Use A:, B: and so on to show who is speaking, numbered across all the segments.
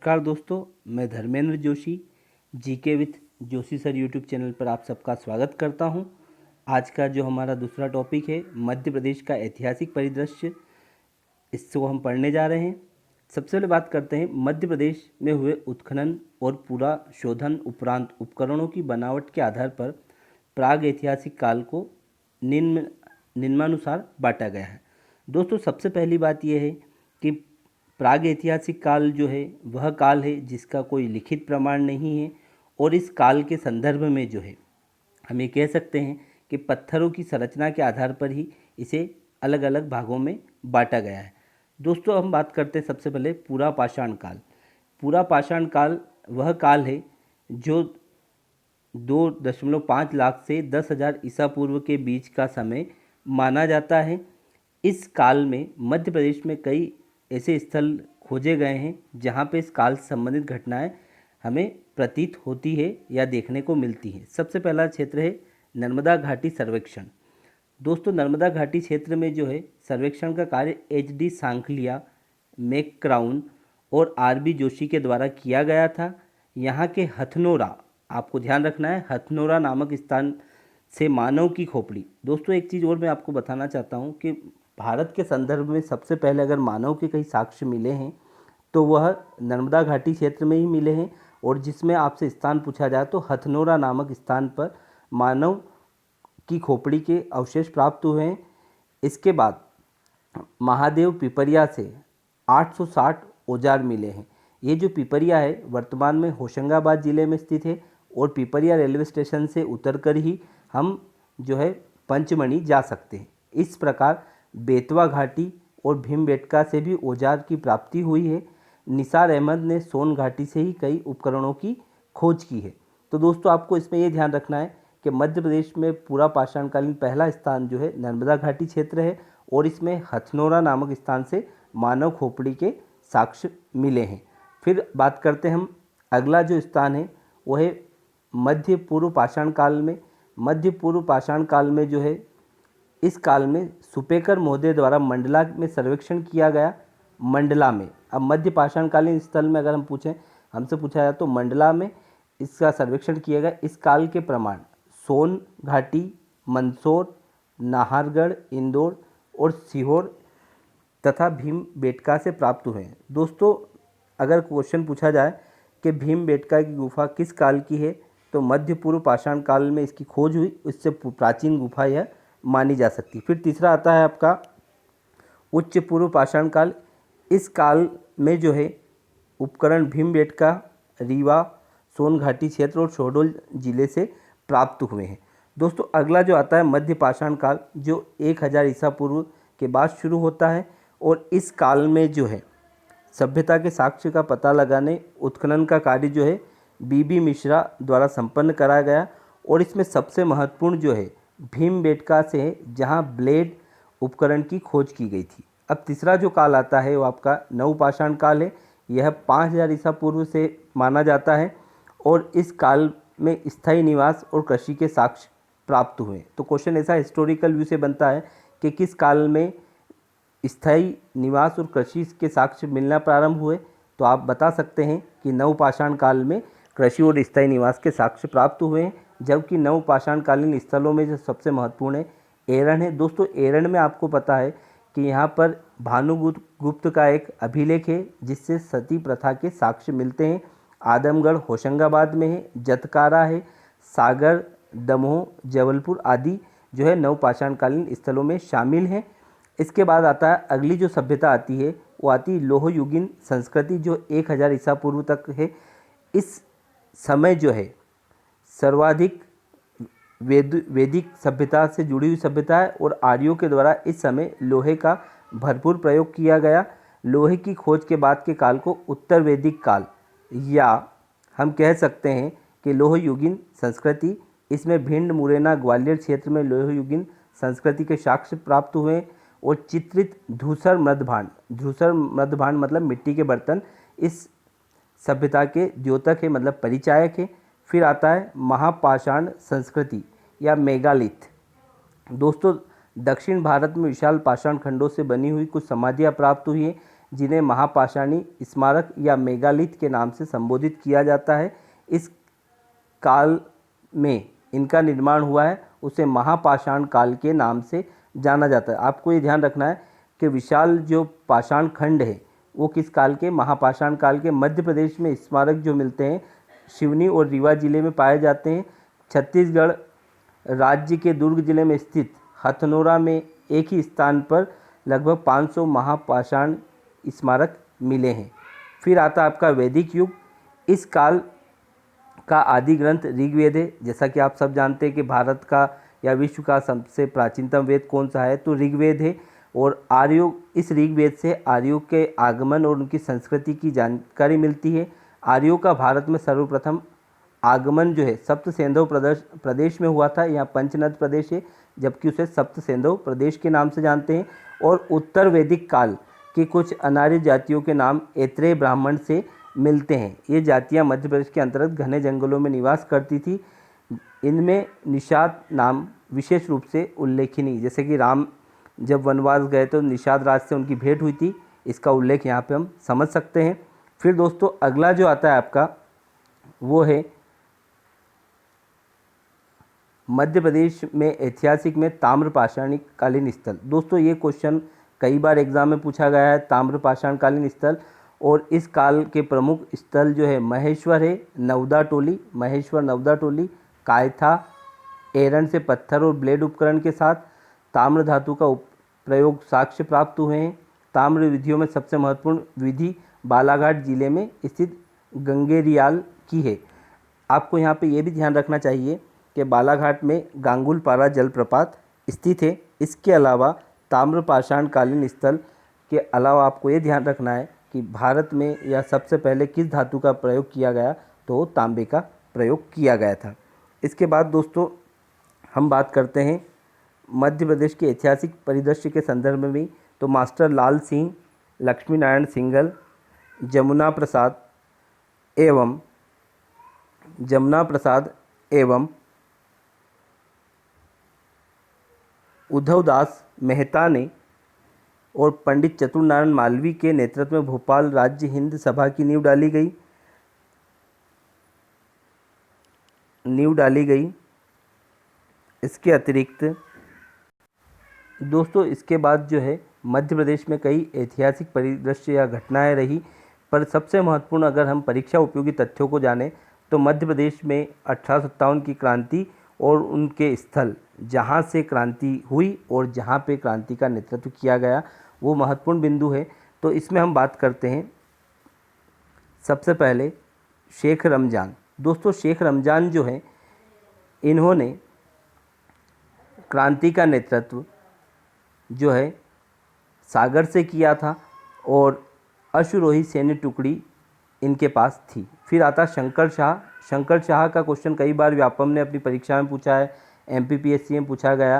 A: नमस्कार दोस्तों, मैं Dharmendra Joshi GK with Joshi sir YouTube channel पर आप सबका स्वागत करता हूं। आज का जो हमारा दूसरा टॉपिक है मध्य प्रदेश का ऐतिहासिक परिदृश्य, इसको हम पढ़ने जा रहे हैं। सबसे पहले बात करते हैं मध्य प्रदेश में हुए उत्खनन और पूरा शोधन उपरांत उपकरणों की बनावट के आधार पर प्राग ऐतिहासिक काल को निम्नानुसार बांटा गया है। दोस्तों, सबसे पहली बात यह है कि प्राग ऐतिहासिक काल जो है वह काल है जिसका कोई लिखित प्रमाण नहीं है, और इस काल के संदर्भ में जो है हम ये कह सकते हैं कि पत्थरों की संरचना के आधार पर ही इसे अलग अलग भागों में बांटा गया है। दोस्तों, हम बात करते हैं सबसे पहले पूरा पाषाण काल। पूरा पाषाण काल वह काल है जो 2.5 लाख से 10,000 ईसा पूर्व के बीच का समय माना जाता है। इस काल में मध्य प्रदेश में कई ऐसे स्थल खोजे गए हैं जहाँ पे इस काल से संबंधित घटनाएं हमें प्रतीत होती है या देखने को मिलती हैं। सबसे पहला क्षेत्र है नर्मदा घाटी सर्वेक्षण। दोस्तों, नर्मदा घाटी क्षेत्र में जो है सर्वेक्षण का कार्य HD सांखलिया, मैकक्राउन और RB जोशी के द्वारा किया गया था। यहाँ के हथनोरा, आपको ध्यान रखना है, हथनोरा नामक स्थान से मानव की खोपड़ी। दोस्तों, एक चीज़ और मैं आपको बताना चाहता हूँ कि भारत के संदर्भ में सबसे पहले अगर मानव के कई साक्ष्य मिले हैं तो वह नर्मदा घाटी क्षेत्र में ही मिले हैं, और जिसमें आपसे स्थान पूछा जाए तो हथनोरा नामक स्थान पर मानव की खोपड़ी के अवशेष प्राप्त हुए हैं। इसके बाद महादेव पिपरिया से 860 औजार मिले हैं। ये जो पिपरिया है वर्तमान में होशंगाबाद ज़िले में स्थित है, और पिपरिया रेलवे स्टेशन से उतरकर ही हम जो है पंचमढ़ी जा सकते हैं। इस प्रकार बेतवा घाटी और भीमबेटका से भी औजार की प्राप्ति हुई है। निसार अहमद ने सोन घाटी से ही कई उपकरणों की खोज की है। तो दोस्तों, आपको इसमें ये ध्यान रखना है कि मध्य प्रदेश में पूरा पाषाणकालीन पहला स्थान जो है नर्मदा घाटी क्षेत्र है, और इसमें हथनोरा नामक स्थान से मानव खोपड़ी के साक्ष्य मिले हैं। फिर बात करते हैं हम, अगला जो स्थान है वह है मध्य पूर्व पाषाण काल में। मध्य पूर्व पाषाण काल में जो है इस काल में सुपेकर महोदय द्वारा मंडला में सर्वेक्षण किया गया। मंडला में, अब मध्य पाषाणकालीन स्थल में अगर हम हमसे पूछा जाए तो मंडला में इसका सर्वेक्षण किया गया। इस काल के प्रमाण सोन घाटी, मंदसौर, नाहरगढ़, इंदौर और सीहोर तथा भीमबेटका से प्राप्त हुए हैं। दोस्तों, अगर क्वेश्चन पूछा जाए कि भीमबेटका की गुफा किस काल की है तो मध्य पूर्व पाषाण काल में इसकी खोज हुई, इससे प्राचीन गुफा यह मानी जा सकती। फिर तीसरा आता है आपका उच्च पूर्व पाषाण काल। इस काल में जो है उपकरण भीमबेटका, रीवा, सोन घाटी क्षेत्र और शहडोल जिले से प्राप्त हुए हैं। दोस्तों, अगला जो आता है मध्य पाषाण काल, जो 1000 ईसा पूर्व के बाद शुरू होता है, और इस काल में जो है सभ्यता के साक्ष्य का पता लगाने उत्खनन का कार्य जो है BB मिश्रा द्वारा संपन्न कराया गया, और इसमें सबसे महत्वपूर्ण जो है भीमबेटका से है जहां ब्लेड उपकरण की खोज की गई थी। अब तीसरा जो काल आता है वो आपका नवपाषाण काल है। यह 5000 ईसा पूर्व से माना जाता है, और इस काल में स्थायी निवास और कृषि के साक्ष्य प्राप्त हुए। तो क्वेश्चन ऐसा हिस्टोरिकल व्यू से बनता है कि किस काल में स्थायी निवास और कृषि के साक्ष्य मिलना प्रारंभ हुए, तो आप बता सकते हैं कि नवपाषाण काल में कृषि और स्थायी निवास के साक्ष्य प्राप्त हुए हैं। जबकि नवपाषाणकालीन स्थलों में जो सबसे महत्वपूर्ण है एरन है। दोस्तों, एरन में आपको पता है कि यहाँ पर भानुगुप्त का एक अभिलेख है जिससे सती प्रथा के साक्ष्य मिलते हैं। आदमगढ़ होशंगाबाद में है, जतकारा है, सागर, दमोह, जबलपुर आदि जो है नवपाषाणकालीन स्थलों में शामिल हैं। इसके बाद आता है अगली जो सभ्यता आती है वो आती है लोहयुगीन संस्कृति, जो 1000 ईसा पूर्व तक है। इस समय जो है सर्वाधिक वैदिक सभ्यता से जुड़ी हुई सभ्यता है, और आर्यों के द्वारा इस समय लोहे का भरपूर प्रयोग किया गया। लोहे की खोज के बाद के काल को उत्तर वैदिक काल, या हम कह सकते हैं कि लोहयुगीन संस्कृति। इसमें भिंड, मुरैना, ग्वालियर क्षेत्र में लोहयुगीन संस्कृति के साक्ष्य प्राप्त हुए, और चित्रित धूसर मृदभांड मतलब मिट्टी के बर्तन इस सभ्यता के द्योतक है, मतलब परिचायक है। फिर आता है महापाषाण संस्कृति या मेगालिथ। दोस्तों, दक्षिण भारत में विशाल पाषाण खंडों से बनी हुई कुछ समाधियाँ प्राप्त हुई हैं जिन्हें महापाषाणी स्मारक या मेगालिथ के नाम से संबोधित किया जाता है। इस काल में इनका निर्माण हुआ है उसे महापाषाण काल के नाम से जाना जाता है। आपको ये ध्यान रखना है कि विशाल जो पाषाण खंड है वो किस काल के, महापाषाण काल के। मध्य प्रदेश में स्मारक जो मिलते हैं सिवनी और रीवा जिले में पाए जाते हैं। छत्तीसगढ़ राज्य के दुर्ग जिले में स्थित हथनोरा में एक ही स्थान पर लगभग 500 महापाषाण स्मारक मिले हैं। फिर आता है आपका वैदिक युग। इस काल का आदि ग्रंथ ऋग्वेद है। जैसा कि आप सब जानते हैं कि भारत का या विश्व का सबसे प्राचीनतम वेद कौन सा है, तो ऋग्वेद है। और आर्यों, इस ऋग्वेद से आर्यों के आगमन और उनकी संस्कृति की जानकारी मिलती है। आर्यों का भारत में सर्वप्रथम आगमन जो है सप्त सिंधु प्रदेश में हुआ था। यहाँ पंचनद प्रदेश है, जबकि उसे सप्त सिंधु प्रदेश के नाम से जानते हैं। और उत्तर वैदिक काल की कुछ अनार्य जातियों के नाम ऐत्रेय ब्राह्मण से मिलते हैं। ये जातियाँ मध्य प्रदेश के अंतर्गत घने जंगलों में निवास करती थी। इनमें निषाद नाम विशेष रूप से उल्लेखनीय, जैसे कि राम जब वनवास गए तो निषाद राज से उनकी भेंट हुई थी, इसका उल्लेख यहाँ पे हम समझ सकते हैं। फिर दोस्तों अगला जो आता है आपका वो है मध्य प्रदेश में ऐतिहासिक में ताम्रपाषाणी कालीन स्थल। दोस्तों ये क्वेश्चन कई बार एग्जाम में पूछा गया है, ताम्रपाषाण कालीन स्थल। और इस काल के प्रमुख स्थल जो है महेश्वर है, नवदा टोली, महेश्वर नवदा टोली, कायथा, एरन से पत्थर और ब्लेड उपकरण के साथ ताम्र धातु का प्रयोग साक्ष्य प्राप्त हुए हैं। ताम्र विधियों में सबसे महत्वपूर्ण विधि बालाघाट जिले में स्थित गंगेरियाल की है। आपको यहाँ पे ये भी ध्यान रखना चाहिए कि बालाघाट में गांगुलपारा जलप्रपात स्थित है। इसके अलावा ताम्रपाषाण कालीन स्थल के अलावा आपको ये ध्यान रखना है कि भारत में यह सबसे पहले किस धातु का प्रयोग किया गया, तो तांबे का प्रयोग किया गया था। इसके बाद दोस्तों हम बात करते हैं मध्य प्रदेश के ऐतिहासिक परिदृश्य के संदर्भ में भी, तो मास्टर लाल सिंह, लक्ष्मी नारायण सिंघल, जमुना प्रसाद एवं उद्धवदास मेहता ने और पंडित चतुरनारायण मालवीय के नेतृत्व में भोपाल राज्य हिंद सभा की नींव डाली गई। इसके अतिरिक्त दोस्तों इसके बाद जो है मध्य प्रदेश में कई ऐतिहासिक परिदृश्य या घटनाएं रही, पर सबसे महत्वपूर्ण अगर हम परीक्षा उपयोगी तथ्यों को जानें तो मध्य प्रदेश में 1857 की क्रांति और उनके स्थल जहां से क्रांति हुई और जहां पे क्रांति का नेतृत्व किया गया वो महत्वपूर्ण बिंदु है। तो इसमें हम बात करते हैं सबसे पहले शेख रमजान। दोस्तों शेख रमजान जो है इन्होंने क्रांति का नेतृत्व जो है सागर से किया था और अश्वरोही सैन्य टुकड़ी इनके पास थी। फिर आता शंकर शाह। शंकर शाह का क्वेश्चन कई बार व्यापम ने अपनी परीक्षा में पूछा है, एमपीपीएससी में पूछा गया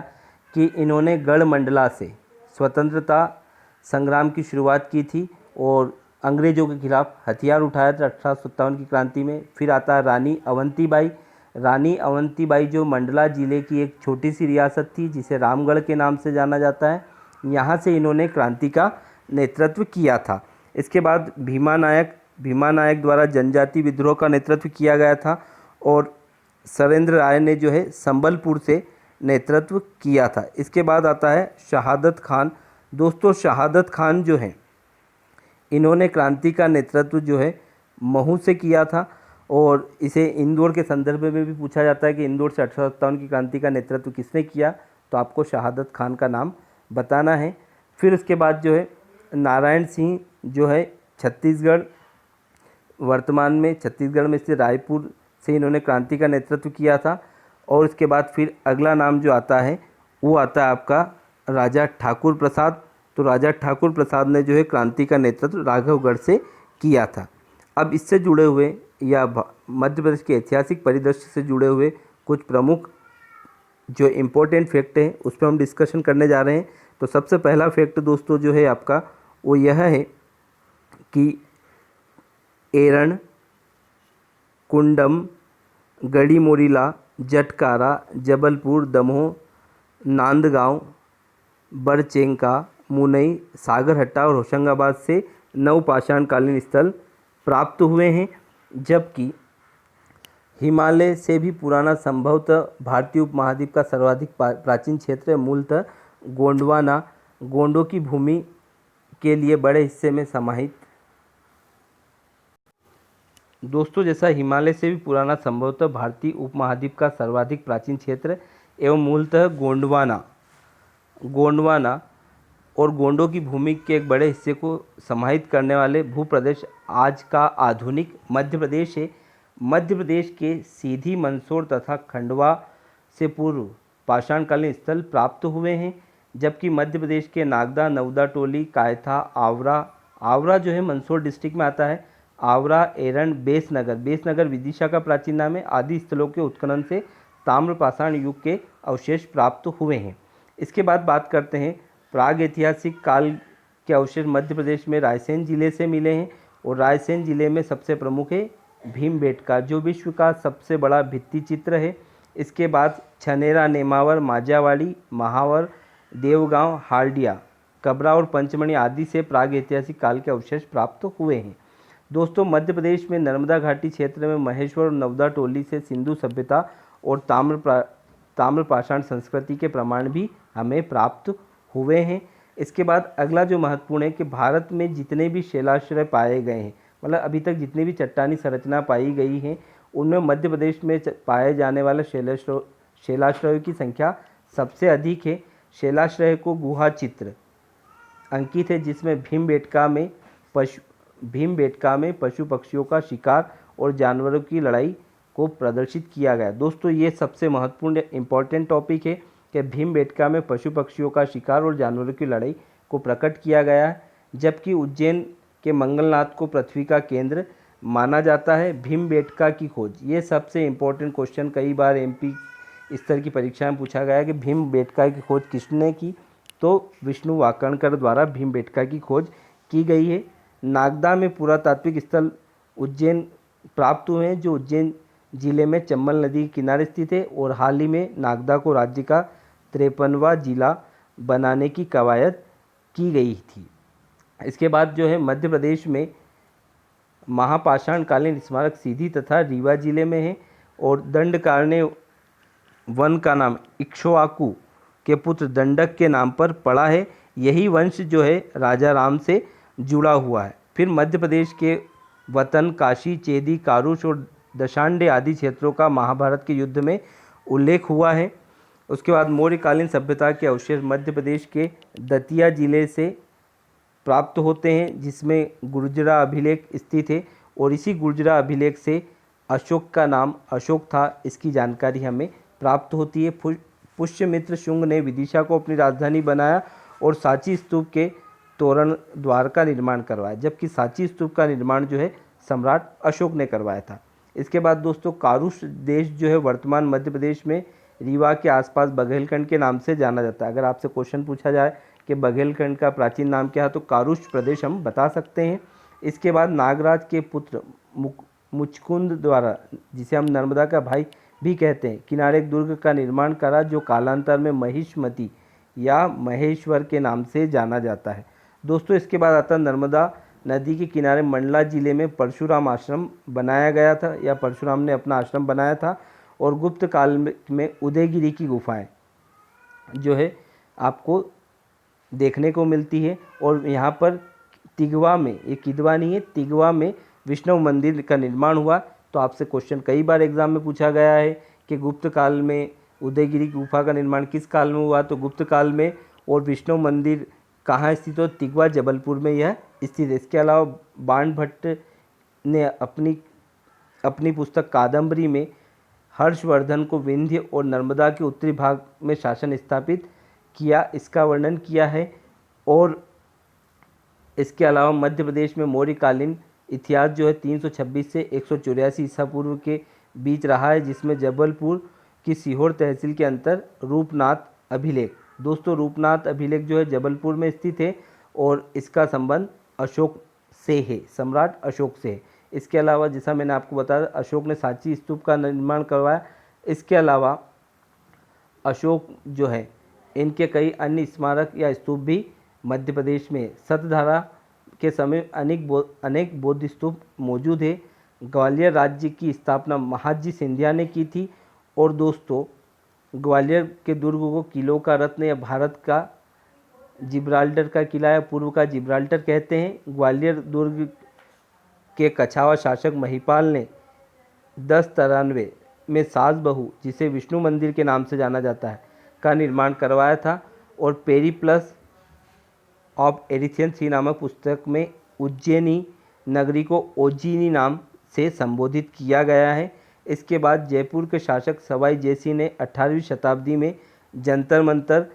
A: कि इन्होंने गढ़मंडला से स्वतंत्रता संग्राम की शुरुआत की थी और अंग्रेज़ों के खिलाफ हथियार उठाया था 1857 की क्रांति में। फिर आता है रानी अवंतीबाई। रानी अवंतीबाई जो मंडला ज़िले की एक छोटी सी रियासत थी जिसे रामगढ़ के नाम से जाना जाता है, यहाँ से इन्होंने क्रांति का नेतृत्व किया था। इसके बाद भीमा नायक द्वारा जनजाति विद्रोह का नेतृत्व किया गया था और सरेंद्र राय ने जो है संबलपुर से नेतृत्व किया था। इसके बाद आता है शहादत खान। दोस्तों शहादत खान जो है इन्होंने क्रांति का नेतृत्व जो है महू से किया था और इसे इंदौर के संदर्भ में भी पूछा जाता है कि इंदौर से 1857 की क्रांति का नेतृत्व किसने किया, तो आपको शहादत खान का नाम बताना है। फिर उसके बाद जो है नारायण सिंह जो है वर्तमान में छत्तीसगढ़ में स्थित रायपुर से इन्होंने क्रांति का नेतृत्व किया था। और उसके बाद फिर अगला नाम जो आता है वो आता है आपका राजा ठाकुर प्रसाद। तो राजा ठाकुर प्रसाद ने जो है क्रांति का नेतृत्व राघवगढ़ से किया था। अब इससे जुड़े हुए या मध्य प्रदेश के ऐतिहासिक परिदृश्य से जुड़े हुए कुछ प्रमुख जो इम्पोर्टेंट फैक्ट हैं उस पर हम डिस्कशन करने जा रहे हैं। तो सबसे पहला फैक्ट दोस्तों जो है आपका वो यह है कि एरन, कुंडम, गढ़ीमोरीला, जटकारा, जबलपुर, दमोह, नांदगांव, बरचेंका, मुनई, सागरहट्टा और होशंगाबाद से नवपाषाणकालीन स्थल प्राप्त हुए हैं, जबकि हिमालय से भी पुराना संभवतः भारतीय उपमहाद्वीप का सर्वाधिक प्राचीन क्षेत्र है, मूलतः गोंडवाना गोंडों की भूमि के लिए बड़े हिस्से में समाहित। दोस्तों, जैसा हिमालय से भी पुराना संभवतः भारतीय उपमहाद्वीप का सर्वाधिक प्राचीन क्षेत्र एवं मूलतः गोंडवाना और गोंडों की भूमि के एक बड़े हिस्से को समाहित करने वाले भूप्रदेश आज का आधुनिक मध्य प्रदेश है। मध्य प्रदेश के सीधी, मंदसौर तथा खंडवा से पूर्व पाषाणकालीन स्थल प्राप्त हुए हैं, जबकि मध्य प्रदेश के नागदा, नवदा, टोली, कायथा, आवरा जो है मंदसौर डिस्ट्रिक्ट में आता है, आवरा, एरंड, बेसनगर विदिशा का प्राचीन नाम है, आदि स्थलों के उत्खनन से ताम्रपाषाण युग के अवशेष प्राप्त हुए हैं। इसके बाद बात करते हैं प्राग ऐतिहासिक काल के अवशेष मध्य प्रदेश में रायसेन जिले से मिले हैं, और रायसेन जिले में सबसे प्रमुख है भीमबेटका, जो विश्व का सबसे बड़ा भित्ति चित्र है। इसके बाद छनेरा, नेमावर, माजावाड़ी, महावर, देवगांव, हाल्डिया, कबरा और पंचमढ़ी आदि से प्राग ऐतिहासिक काल के अवशेष प्राप्त हुए हैं। दोस्तों, मध्य प्रदेश में नर्मदा घाटी क्षेत्र में महेश्वर और नवदा टोली से सिंधु सभ्यता और ताम्रपाषाण संस्कृति के प्रमाण भी हमें प्राप्त हुए हैं। इसके बाद अगला जो महत्वपूर्ण है कि भारत में जितने भी शिलाश्रय पाए गए हैं, मतलब अभी तक जितनी भी चट्टानी संरचना पाई गई हैं, उनमें मध्य प्रदेश में पाए जाने वाले शिलाश्रयों की संख्या सबसे अधिक है। शिलाश्रय को गुहा चित्र अंकित है, जिसमें भीमबेटका में पशु पक्षियों का शिकार और जानवरों की लड़ाई को प्रदर्शित किया गया। दोस्तों, ये सबसे महत्वपूर्ण इम्पॉर्टेंट टॉपिक है कि भीमबेटका में पशु पक्षियों का शिकार और जानवरों की लड़ाई को प्रकट किया गया है, जबकि उज्जैन के मंगलनाथ को पृथ्वी का केंद्र माना जाता है। भीमबेटका की खोज, ये सबसे इम्पोर्टेंट क्वेश्चन कई बार एमपी स्तर की परीक्षा में पूछा गया है कि भीमबेटका की खोज किसने की, तो विष्णु वाकणकर द्वारा भीमबेटका की खोज की गई है। नागदा में पुरातात्विक स्थल उज्जैन प्राप्त हुए हैं, जो उज्जैन जिले में चंबल नदी के किनारे स्थित है, और हाल ही में नागदा को राज्य का 53वां जिला बनाने की कवायद की गई थी। इसके बाद जो है मध्य प्रदेश में महापाषाणकालीन स्मारक सीधी तथा रीवा जिले में है, और दंडकारण्य वन का नाम इक्ष्वाकु के पुत्र दंडक के नाम पर पड़ा है। यही वंश जो है राजा राम से जुड़ा हुआ है। फिर मध्य प्रदेश के वतन काशी, चेदी, कारुष और दशांडे आदि क्षेत्रों का महाभारत के युद्ध में उल्लेख हुआ है। उसके बाद मौर्यकालीन सभ्यता के अवशेष मध्य प्रदेश के दतिया जिले से प्राप्त होते हैं, जिसमें गुर्जरा अभिलेख स्थित है, और इसी गुर्जरा अभिलेख से अशोक का नाम अशोक था, इसकी जानकारी हमें प्राप्त होती है। पुष्यमित्र शुंग ने विदिशा को अपनी राजधानी बनाया और सांची स्तूप के तोरण द्वार का निर्माण करवाया, जबकि सांची स्तूप का निर्माण जो है सम्राट अशोक ने करवाया था। इसके बाद दोस्तों कारुष देश जो है वर्तमान मध्य प्रदेश में रीवा के आसपास बघेलखंड के नाम से जाना जाता है। अगर आपसे क्वेश्चन पूछा जाए कि बघेलखंड का प्राचीन नाम क्या है, तो कारुष प्रदेश हम बता सकते हैं। इसके बाद नागराज के पुत्र मुचकुंद द्वारा, जिसे हम नर्मदा का भाई भी कहते हैं, किनारे एक दुर्ग का निर्माण करा, जो कालांतर में महिष्मती या महेश्वर के नाम से जाना जाता है। दोस्तों, इसके बाद आता नर्मदा नदी के किनारे मंडला जिले में परशुराम आश्रम बनाया गया था, या परशुराम ने अपना आश्रम बनाया था, और गुप्त काल में उदयगिरी की गुफाएं जो है आपको देखने को मिलती है। और यहाँ पर तिगवा में, ये किदवा नहीं है, तिगवा में विष्णु मंदिर का निर्माण हुआ। तो आपसे क्वेश्चन कई बार एग्जाम में पूछा गया है कि गुप्त काल में उदयगिरी गुफा का निर्माण किस काल में हुआ, तो गुप्त काल में। और विष्णु मंदिर कहाँ स्थित हो, तिगवा जबलपुर में यह स्थित है। इसके अलावा बाण भट्ट ने अपनी पुस्तक कादम्बरी में हर्षवर्धन को विंध्य और नर्मदा के उत्तरी भाग में शासन स्थापित किया, इसका वर्णन किया है। और इसके अलावा मध्य प्रदेश में मौर्यकालीन इतिहास जो है 326 से 184 ईसा पूर्व के बीच रहा है, जिसमें जबलपुर की सीहोर तहसील के अंतर रूपनाथ अभिलेख। दोस्तों, रूपनाथ अभिलेख जो है जबलपुर में स्थित है, और इसका संबंध अशोक से है, सम्राट अशोक से है। इसके अलावा जैसा मैंने आपको बताया, अशोक ने सांची स्तूप का निर्माण करवाया। इसके अलावा अशोक जो है, इनके कई अन्य स्मारक या स्तूप भी मध्य प्रदेश में। सतधारा के समय अनेक बौद्ध स्तूप मौजूद है। ग्वालियर राज्य की स्थापना महादजी सिंधिया ने की थी। और दोस्तों, ग्वालियर के दुर्ग को किलों का रत्न या भारत का जिब्राल्टर का किला या पूर्व का जिब्राल्टर कहते हैं। ग्वालियर दुर्ग के कछावा शासक महिपाल ने 1093 में सास बहू, जिसे विष्णु मंदिर के नाम से जाना जाता है, का निर्माण करवाया था। और पेरिप्लस ऑफ एरिथियन सी नामक पुस्तक में उज्जैनी नगरी को ओजीनी नाम से संबोधित किया गया है। इसके बाद जयपुर के शासक सवाई जयसिंह ने 18वीं शताब्दी में जंतर मंतर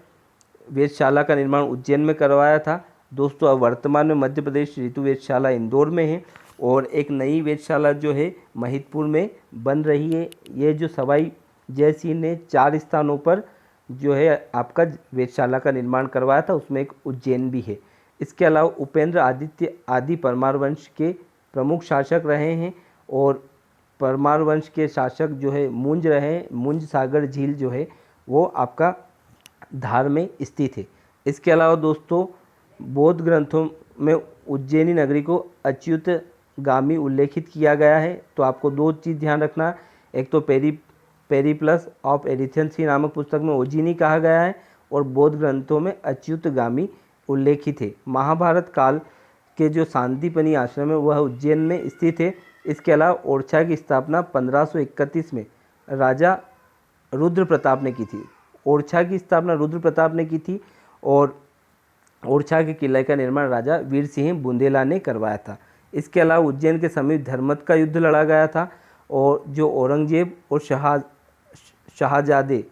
A: वेधशाला का निर्माण उज्जैन में करवाया था। दोस्तों, अब वर्तमान में मध्य प्रदेश ऋतु वेधशाला इंदौर में है और एक नई वेधशाला जो है महिदपुर में बन रही है। ये जो सवाई जयसिंह ने 4 स्थानों पर जो है आपका वेधशाला का निर्माण करवाया था, उसमें एक उज्जैन भी है। इसके अलावा उपेंद्र आदित्य आदि परमार वंश के प्रमुख शासक रहे हैं और परमार वंश के शासक जो है मुंज रहे। मुंज सागर झील जो है वो आपका धार में स्थित है। इसके अलावा दोस्तों, बौद्ध ग्रंथों में उज्जैनी नगरी को अच्युतगामी उल्लेखित किया गया है। तो आपको 2 चीज़ ध्यान रखना, एक तो पेरिप्लस ऑफ एरिथियन सी नामक पुस्तक में उज्जैनी कहा गया है और बौद्ध ग्रंथों में अच्युतगामी उल्लेखित है। महाभारत काल के जो शांतिपनी आश्रम है वह उज्जैन में स्थित है। इसके अलावा ओरछा की स्थापना 1531 में राजा रुद्र प्रताप ने की थी। ओरछा की स्थापना रुद्र प्रताप ने की थी और ओरछा के किले का निर्माण राजा वीर सिंह बुंदेला ने करवाया था। इसके अलावा उज्जैन के समीप धर्मत का युद्ध लड़ा गया था और जो औरंगजेब और शाहजादे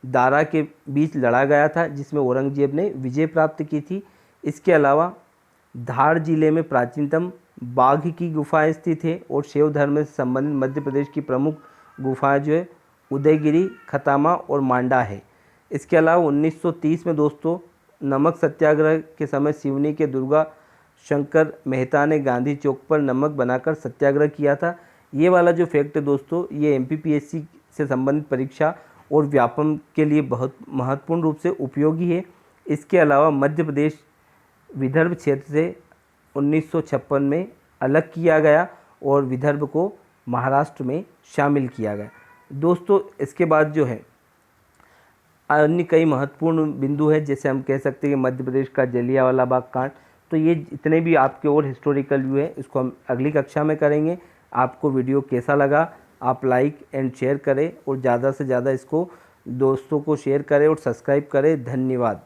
A: दारा के बीच लड़ा गया था, जिसमें औरंगजेब ने विजय प्राप्त की थी। इसके अलावा धार जिले में प्राचीनतम बाघ की गुफाएं स्थित है और शैव धर्म से संबंधित मध्य प्रदेश की प्रमुख गुफाएं जो है उदयगिरी, खतामा और मांडा है। इसके अलावा 1930 में दोस्तों नमक सत्याग्रह के समय सिवनी के दुर्गा शंकर मेहता ने गांधी चौक पर नमक बनाकर सत्याग्रह किया था। ये वाला जो फैक्ट है दोस्तों, ये MPPSC से संबंधित परीक्षा और व्यापम के लिए बहुत महत्वपूर्ण रूप से उपयोगी है। इसके अलावा मध्य प्रदेश विदर्भ क्षेत्र से 1956 में अलग किया गया और विदर्भ को महाराष्ट्र में शामिल किया गया। दोस्तों, इसके बाद जो है अन्य कई महत्वपूर्ण बिंदु है, जैसे हम कह सकते हैं कि मध्य प्रदेश का जलियांवाला बाग कांड। तो ये जितने भी आपके और हिस्टोरिकल व्यू है, इसको हम अगली कक्षा में करेंगे। आपको वीडियो कैसा लगा, आप लाइक एंड शेयर करें और ज़्यादा से ज़्यादा इसको दोस्तों को शेयर करें और सब्सक्राइब करें। धन्यवाद।